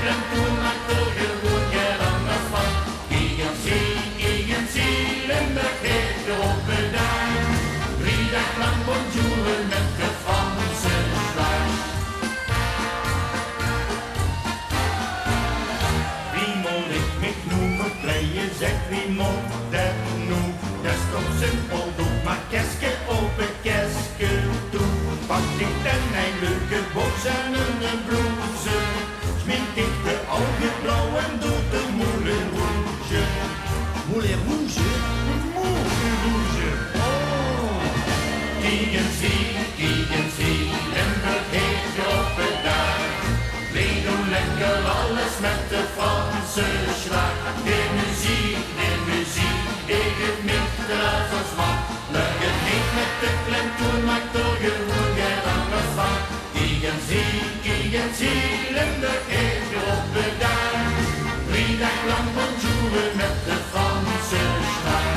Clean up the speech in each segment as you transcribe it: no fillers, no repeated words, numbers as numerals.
klemtoon maakt er gewoon geen anders van. INC, Limburg heeft erop gedaan. 3 dagen lang bonjour met de Franse slag. Wie moet ik mich noemen? Kleien zegt wie moet dat noemen? Dat is toch simpel, doe maar keske open, keske toe. Pak ik dan een leuke box en een blouse. Smink ik de ogen blauw en doe de moulin rouge. Moulin rouge? Moulin rouge. Oh. INC, Limburg heeft erop gedaan. We doen lekker alles met de Franse slag. De muziek, ik het niet de als man. Leuk het niet met de klemtoon, maakt er gewoon geen anders van. INC, Limburg heeft erop gedaan. 3 dagen lang bonjour met de Franse slag.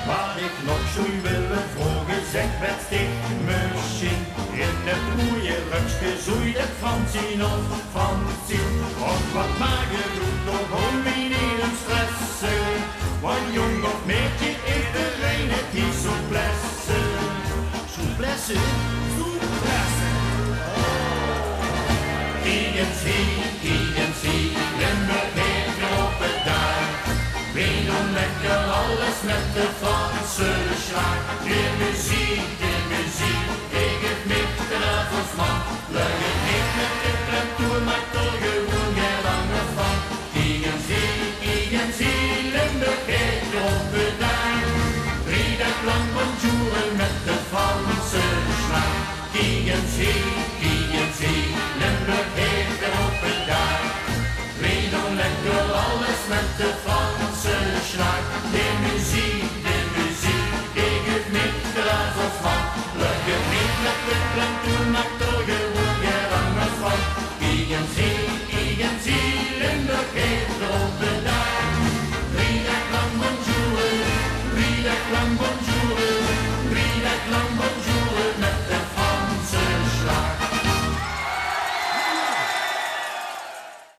Wat ik nog zou willen vragen, zeg wat sticht misschien. In het mooie rukske zoeit het Fransien of Fransien. Of wat mager doet toch om in een stressen. Want jong of meisje iedereen het niet zo plessen. Souplesse? Souplesse. INC, Limburg heeft erop gedaan. We doen lekker alles met de Franse slag. De muziek, ik het niet de als man. Leuk het niet met de klemtoon, maakt er gewoon geen anders van. INC, Limburg heeft erop gedaan. 3 dagen lang bonjour met de Franse slag. INC, Limburg heeft erop gedaan. We doen lekker alles met de Franse slag. De muziek, ik het niet de als man. Leuk het niet met de klemtoon, maakt er gewoon geen anders van. INC, Limburg heeft erop gedaan.